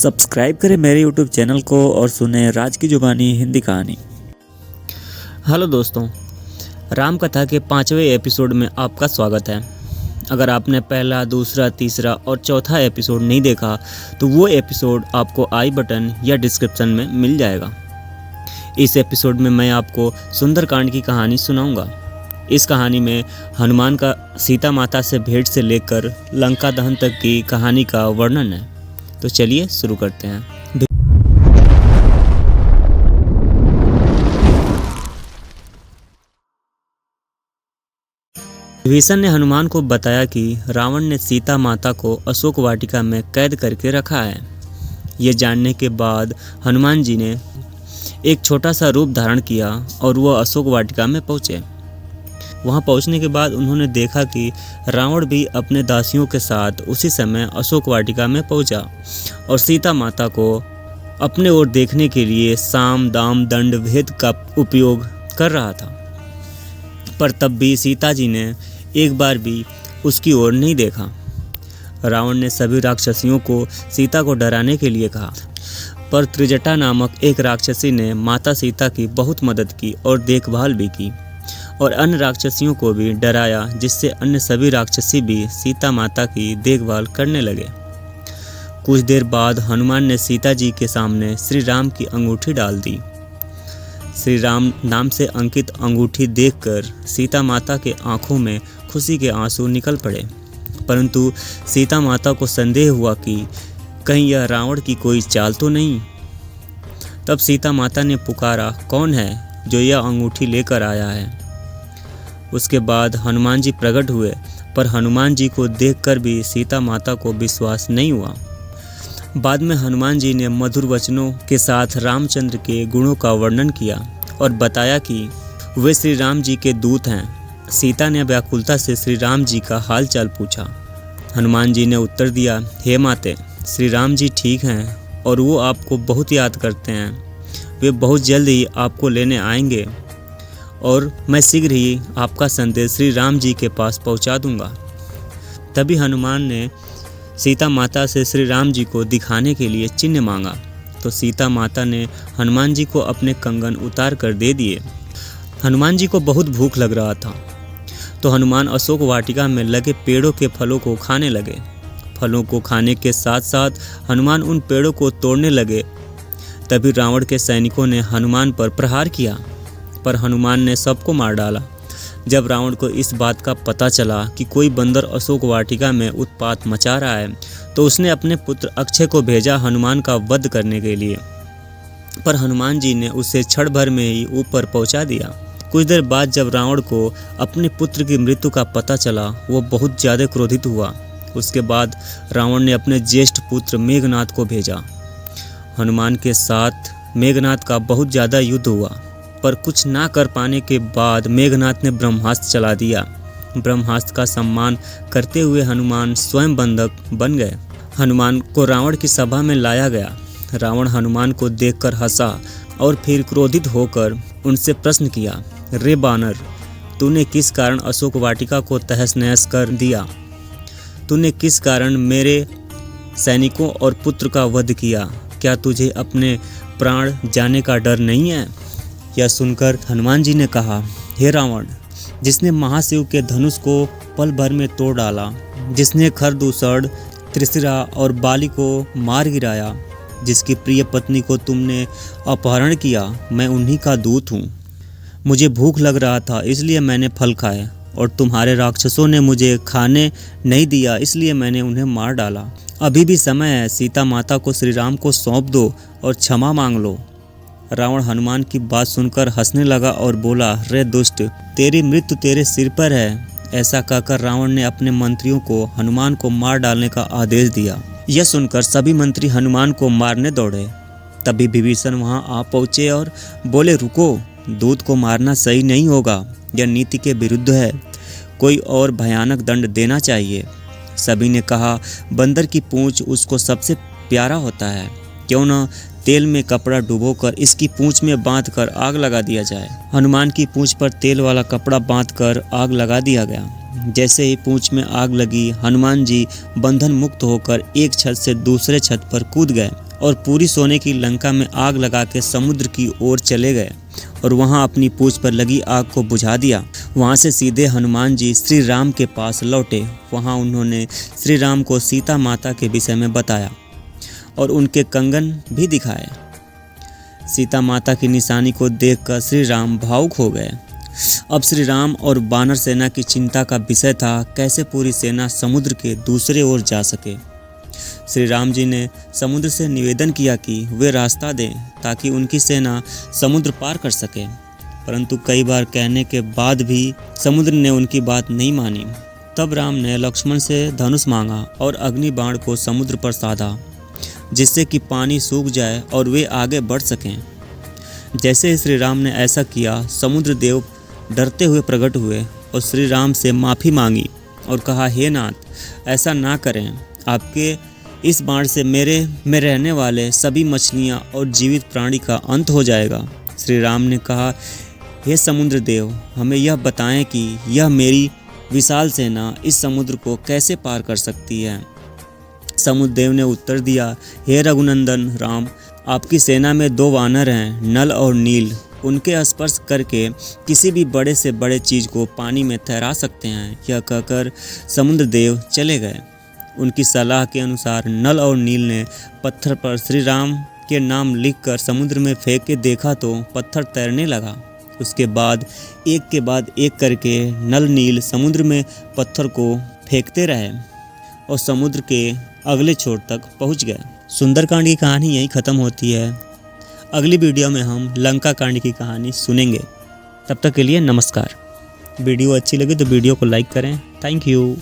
Subscribe करें मेरे YouTube channel को और सुने राज की जुबानी हिंदी कहानी। हेलो दोस्तों, राम कथा के 5वें एपिसोड में आपका स्वागत है। अगर आपने पहला, दूसरा, तीसरा और चौथा एपिसोड नहीं देखा तो वो एपिसोड आपको आई बटन या डिस्क्रिप्शन में मिल जाएगा। इस एपिसोड में मैं आपको सुंदरकांड की कहानी सुनाऊंगा। इस कहानी में हनुमान का सीता माता से भेंट से लेकर लंका दहन तक की कहानी का वर्णन है। तो चलिए शुरू करते हैं। विभीषण ने हनुमान को बताया कि रावण ने सीता माता को अशोक वाटिका में कैद करके रखा है। ये जानने के बाद हनुमान जी ने एक छोटा सा रूप धारण किया और वह अशोक वाटिका में पहुँचे। वहां पहुंचने के बाद उन्होंने देखा कि रावण भी अपने दासियों के साथ उसी समय अशोक वाटिका में पहुंचा और सीता माता को अपने ओर देखने के लिए साम दाम दंड भेद का उपयोग कर रहा था। पर तब भी सीता जी ने एक बार भी उसकी ओर नहीं देखा। रावण ने सभी राक्षसियों को सीता को डराने के लिए कहा, पर त्रिजटा नामक एक राक्षसी ने माता सीता की बहुत मदद की और देखभाल भी की और अन्य राक्षसियों को भी डराया, जिससे अन्य सभी राक्षसी भी सीता माता की देखभाल करने लगे। कुछ देर बाद हनुमान ने सीता जी के सामने श्री राम की अंगूठी डाल दी। श्री राम नाम से अंकित अंगूठी देखकर सीता माता के आंखों में खुशी के आंसू निकल पड़े, परंतु सीता माता को संदेह हुआ कि कहीं यह रावण की कोई चाल तो नहीं। तब सीता माता ने पुकारा, कौन है जो यह अंगूठी लेकर आया है? उसके बाद हनुमान जी प्रकट हुए, पर हनुमान जी को देखकर भी सीता माता को विश्वास नहीं हुआ। बाद में हनुमान जी ने मधुर वचनों के साथ रामचंद्र के गुणों का वर्णन किया और बताया कि वे श्री राम जी के दूत हैं। सीता ने व्याकुलता से श्री राम जी का हाल चाल पूछा। हनुमान जी ने उत्तर दिया, हे माते, श्री राम जी ठीक हैं और वो आपको बहुत याद करते हैं। वे बहुत जल्द ही आपको लेने आएंगे और मैं शीघ्र ही आपका संदेश श्री राम जी के पास पहुंचा दूंगा। तभी हनुमान ने सीता माता से श्री राम जी को दिखाने के लिए चिन्ह मांगा, तो सीता माता ने हनुमान जी को अपने कंगन उतार कर दे दिए। हनुमान जी को बहुत भूख लग रहा था, तो हनुमान अशोक वाटिका में लगे पेड़ों के फलों को खाने लगे। फलों को खाने के साथ साथ हनुमान उन पेड़ों को तोड़ने लगे। तभी रावण के सैनिकों ने हनुमान पर प्रहार किया, पर हनुमान ने सबको मार डाला। जब रावण को इस बात का पता चला कि कोई बंदर अशोक वाटिका में उत्पात मचा रहा है, तो उसने अपने पुत्र अक्षय को भेजा हनुमान का वध करने के लिए, पर हनुमान जी ने उसे क्षण भर में ही ऊपर पहुंचा दिया। कुछ देर बाद जब रावण को अपने पुत्र की मृत्यु का पता चला, वो बहुत ज़्यादा क्रोधित हुआ। उसके बाद रावण ने अपने ज्येष्ठ पुत्र मेघनाद को भेजा। हनुमान के साथ मेघनाद का बहुत ज़्यादा युद्ध हुआ, पर कुछ ना कर पाने के बाद मेघनाद ने ब्रह्मास्त्र चला दिया। ब्रह्मास्त्र का सम्मान करते हुए हनुमान स्वयं बंधक बन गए। हनुमान को रावण की सभा में लाया गया। रावण हनुमान को देखकर हंसा और फिर क्रोधित होकर उनसे प्रश्न किया, रे बानर, तूने किस कारण अशोक वाटिका को तहस नहस कर दिया? तूने किस कारण मेरे सैनिकों और पुत्र का वध किया? क्या तुझे अपने प्राण जाने का डर नहीं है? यह सुनकर हनुमान जी ने कहा, हे रावण, जिसने महाशिव के धनुष को पल भर में तोड़ डाला, जिसने खरदूषण, त्रिशिरा और बाली को मार गिराया, जिसकी प्रिय पत्नी को तुमने अपहरण किया, मैं उन्हीं का दूत हूँ। मुझे भूख लग रहा था, इसलिए मैंने फल खाए, और तुम्हारे राक्षसों ने मुझे खाने नहीं दिया, इसलिए मैंने उन्हें मार डाला। अभी भी समय है, सीता माता को श्री राम को सौंप दो और क्षमा मांग लो। रावण हनुमान की बात सुनकर हंसने लगा और बोला, रे दुष्ट, तेरी मृत्यु तेरे सिर पर है। ऐसा कहकर रावण ने अपने मंत्रियों को हनुमान को मार डालने का आदेश दिया। यह सुनकर सभी मंत्री हनुमान को मारने दौड़े। तभी विभीषण वहां आ पहुंचे और बोले, रुको, दूत को मारना सही नहीं होगा, यह नीति के विरुद्ध है। कोई और भयानक दंड देना चाहिए। सभी ने कहा, बंदर की पूंछ उसको सबसे प्यारा होता है, क्यों न तेल में कपड़ा डुबोकर इसकी पूंछ में बांधकर आग लगा दिया जाए। हनुमान की पूंछ पर तेल वाला कपड़ा बांधकर आग लगा दिया गया। जैसे ही पूंछ में आग लगी, हनुमान जी बंधन मुक्त होकर एक छत से दूसरे छत पर कूद गए और पूरी सोने की लंका में आग लगा के समुद्र की ओर चले गए और वहां अपनी पूंछ पर लगी आग को बुझा दिया। वहां से सीधे हनुमान जी श्री राम के पास लौटे। वहां उन्होंने श्री राम को सीता माता के विषय में बताया और उनके कंगन भी दिखाए। सीता माता की निशानी को देखकर श्री राम भावुक हो गए। अब श्री राम और वानर सेना की चिंता का विषय था कैसे पूरी सेना समुद्र के दूसरे ओर जा सके। श्री राम जी ने समुद्र से निवेदन किया कि वे रास्ता दें ताकि उनकी सेना समुद्र पार कर सके, परंतु कई बार कहने के बाद भी समुद्र ने उनकी बात नहीं मानी। तब राम ने लक्ष्मण से धनुष मांगा और अग्नि बाण को समुद्र पर साधा, जिससे कि पानी सूख जाए और वे आगे बढ़ सकें। जैसे श्री राम ने ऐसा किया, समुद्र देव डरते हुए प्रकट हुए और श्री राम से माफ़ी मांगी और कहा, हे नाथ, ऐसा ना करें, आपके इस बाण से मेरे में रहने वाले सभी मछलियां और जीवित प्राणी का अंत हो जाएगा। श्री राम ने कहा, हे समुद्र देव, हमें यह बताएं कि यह मेरी विशाल सेना इस समुद्र को कैसे पार कर सकती है। समुद्र देव ने उत्तर दिया, हे रघुनंदन राम, आपकी सेना में 2 वानर हैं, नल और नील। उनके स्पर्श करके किसी भी बड़े से बड़े चीज़ को पानी में तैरा सकते हैं। यह कहकर समुद्र देव चले गए। उनकी सलाह के अनुसार नल और नील ने पत्थर पर श्री राम के नाम लिखकर समुद्र में फेंक के देखा तो पत्थर तैरने लगा। उसके बाद एक करके नल नील समुद्र में पत्थर को फेंकते रहे और समुद्र के अगले छोर तक पहुंच गए। सुंदरकांड की कहानी यहीं ख़त्म होती है। अगली वीडियो में हम लंका कांड की कहानी सुनेंगे। तब तक के लिए नमस्कार। वीडियो अच्छी लगी तो वीडियो को लाइक करें। Thank you.